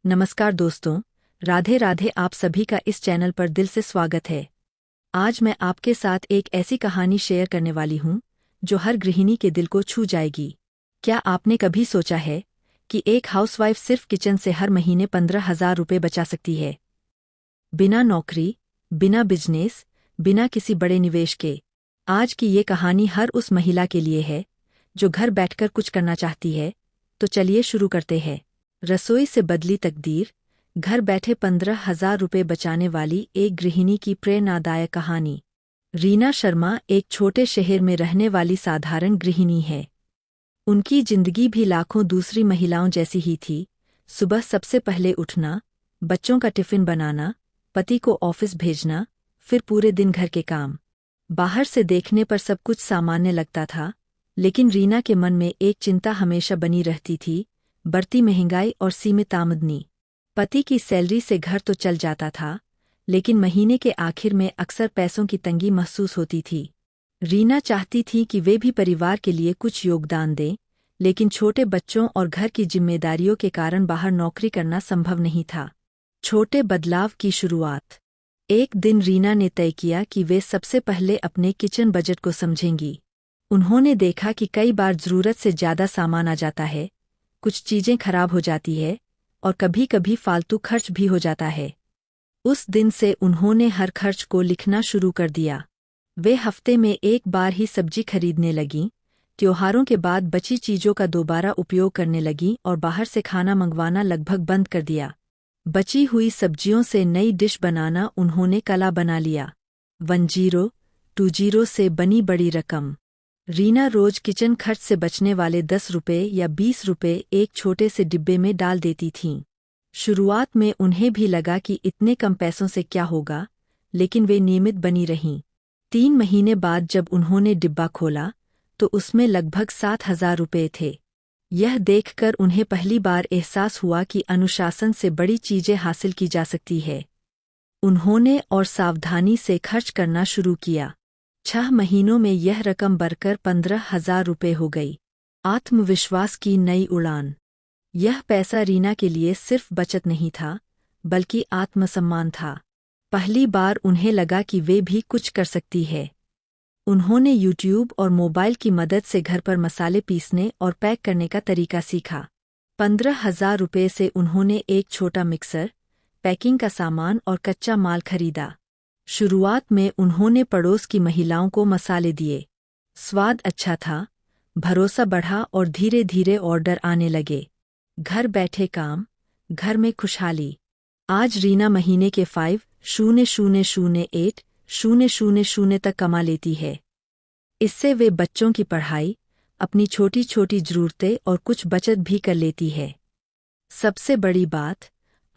नमस्कार दोस्तों, राधे राधे। आप सभी का इस चैनल पर दिल से स्वागत है। आज मैं आपके साथ एक ऐसी कहानी शेयर करने वाली हूँ जो हर गृहिणी के दिल को छू जाएगी। क्या आपने कभी सोचा है कि एक हाउसवाइफ सिर्फ किचन से हर महीने 15,000 रुपये बचा सकती है? बिना नौकरी, बिना बिजनेस, बिना किसी बड़े निवेश के। आज की ये कहानी हर उस महिला के लिए है जो घर बैठकर कुछ करना चाहती है। तो चलिए शुरू करते हैं। रसोई से बदली तकदीर, घर बैठे 15,000 रुपये बचाने वाली एक गृहिणी की प्रेरणादायक कहानी। रीना शर्मा एक छोटे शहर में रहने वाली साधारण गृहिणी है। उनकी जिंदगी भी लाखों दूसरी महिलाओं जैसी ही थी। सुबह सबसे पहले उठना, बच्चों का टिफिन बनाना, पति को ऑफिस भेजना, फिर पूरे दिन घर के काम। बाहर से देखने पर सब कुछ सामान्य लगता था, लेकिन रीना के मन में एक चिंता हमेशा बनी रहती थी, बढ़ती महंगाई और सीमित आमदनी। पति की सैलरी से घर तो चल जाता था, लेकिन महीने के आखिर में अक्सर पैसों की तंगी महसूस होती थी। रीना चाहती थी कि वे भी परिवार के लिए कुछ योगदान दें, लेकिन छोटे बच्चों और घर की जिम्मेदारियों के कारण बाहर नौकरी करना संभव नहीं था। छोटे बदलाव की शुरुआत। एक दिन रीना ने तय किया कि वे सबसे पहले अपने किचन बजट को समझेंगी। उन्होंने देखा कि कई बार ज़रूरत से ज़्यादा सामान आ जाता है, कुछ चीज़ें खराब हो जाती है और कभी कभी फालतू खर्च भी हो जाता है। उस दिन से उन्होंने हर खर्च को लिखना शुरू कर दिया। वे हफ्ते में एक बार ही सब्जी खरीदने लगीं, त्योहारों के बाद बची चीज़ों का दोबारा उपयोग करने लगीं और बाहर से खाना मंगवाना लगभग बंद कर दिया। बची हुई सब्जियों से नई डिश बनाना उन्होंने कला बना लिया। 10-20 से बनी बड़ी रकम। रीना रोज किचन खर्च से बचने वाले 10 रुपये या 20 रुपये एक छोटे से डिब्बे में डाल देती थीं। शुरुआत में उन्हें भी लगा कि इतने कम पैसों से क्या होगा, लेकिन वे नियमित बनी रहीं। 3 महीने बाद जब उन्होंने डिब्बा खोला, तो उसमें लगभग 7,000 रुपये थे। यह देखकर उन्हें पहली बार एहसास हुआ कि अनुशासन से बड़ी चीज़ें हासिल की जा सकती है। उन्होंने और सावधानी से खर्च करना शुरू किया। 6 महीनों में यह रकम बढ़कर 15,000 रुपये हो गई। आत्मविश्वास की नई उड़ान। यह पैसा रीना के लिए सिर्फ बचत नहीं था, बल्कि आत्मसम्मान था। पहली बार उन्हें लगा कि वे भी कुछ कर सकती है। उन्होंने यूट्यूब और मोबाइल की मदद से घर पर मसाले पीसने और पैक करने का तरीका सीखा। 15,000 रुपये से उन्होंने एक छोटा मिक्सर, पैकिंग का सामान और कच्चा माल खरीदा। शुरुआत में उन्होंने पड़ोस की महिलाओं को मसाले दिए। स्वाद अच्छा था, भरोसा बढ़ा और धीरे धीरे ऑर्डर आने लगे। घर बैठे काम, घर में खुशहाली। आज रीना महीने के 5,000 तक कमा लेती है। इससे वे बच्चों की पढ़ाई, अपनी छोटी छोटी ज़रूरतें और कुछ बचत भी कर लेती है। सबसे बड़ी बात,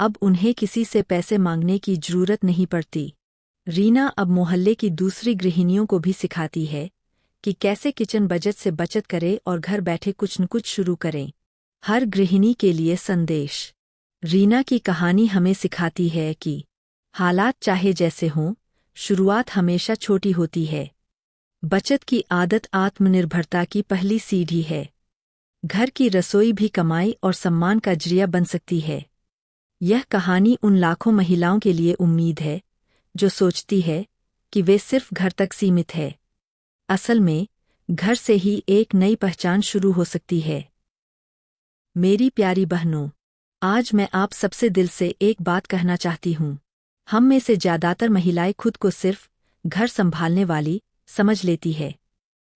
अब उन्हें किसी से पैसे मांगने की ज़रूरत नहीं पड़ती। रीना अब मोहल्ले की दूसरी गृहिणियों को भी सिखाती है कि कैसे किचन बजट से बचत करें और घर बैठे कुछ न कुछ शुरू करें। हर गृहिणी के लिए संदेश। रीना की कहानी हमें सिखाती है कि हालात चाहे जैसे हों, शुरुआत हमेशा छोटी होती है। बचत की आदत आत्मनिर्भरता की पहली सीढ़ी है। घर की रसोई भी कमाई और सम्मान का जरिया बन सकती है। यह कहानी उन लाखों महिलाओं के लिए उम्मीद है जो सोचती है कि वे सिर्फ घर तक सीमित है। असल में, घर से ही एक नई पहचान शुरू हो सकती है। मेरी प्यारी बहनों, आज मैं आप सबसे दिल से एक बात कहना चाहती हूँ। हम में से ज़्यादातर महिलाएं खुद को सिर्फ घर संभालने वाली समझ लेती है,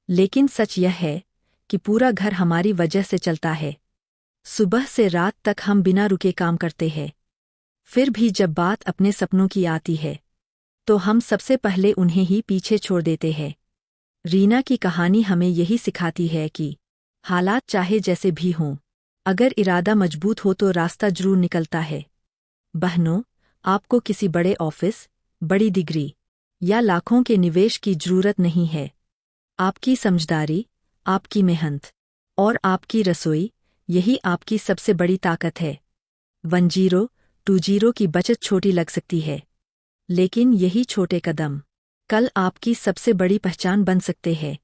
लेकिन सच यह है कि पूरा घर हमारी वजह से चलता है। सुबह से रात तक हम बिना रुके काम करते हैं। फिर भी जब बात अपने सपनों की आती है, तो हम सबसे पहले उन्हें ही पीछे छोड़ देते हैं। रीना की कहानी हमें यही सिखाती है कि हालात चाहे जैसे भी हों, अगर इरादा मजबूत हो तो रास्ता जरूर निकलता है। बहनों, आपको किसी बड़े ऑफिस, बड़ी डिग्री या लाखों के निवेश की जरूरत नहीं है। आपकी समझदारी, आपकी मेहनत और आपकी रसोई, यही आपकी सबसे बड़ी ताकत है। 10-20 की बचत छोटी लग सकती है, लेकिन यही छोटे कदम कल आपकी सबसे बड़ी पहचान बन सकते हैं।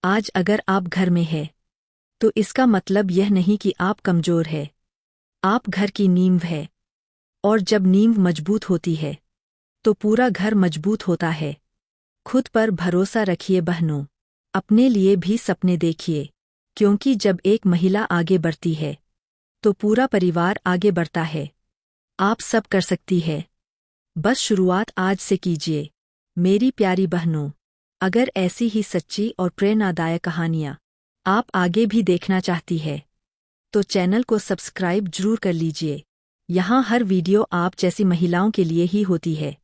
आज अगर आप घर में हैं, तो इसका मतलब यह नहीं कि आप कमज़ोर हैं। आप घर की नींव है, और जब नींव मजबूत होती है तो पूरा घर मजबूत होता है। खुद पर भरोसा रखिए बहनों, अपने लिए भी सपने देखिए, क्योंकि जब एक महिला आगे बढ़ती है तो पूरा परिवार आगे बढ़ता है। आप सब कर सकती है, बस शुरुआत आज से कीजिए। मेरी प्यारी बहनों, अगर ऐसी ही सच्ची और प्रेरणादायक कहानियाँ आप आगे भी देखना चाहती है तो चैनल को सब्सक्राइब जरूर कर लीजिए। यहाँ हर वीडियो आप जैसी महिलाओं के लिए ही होती है।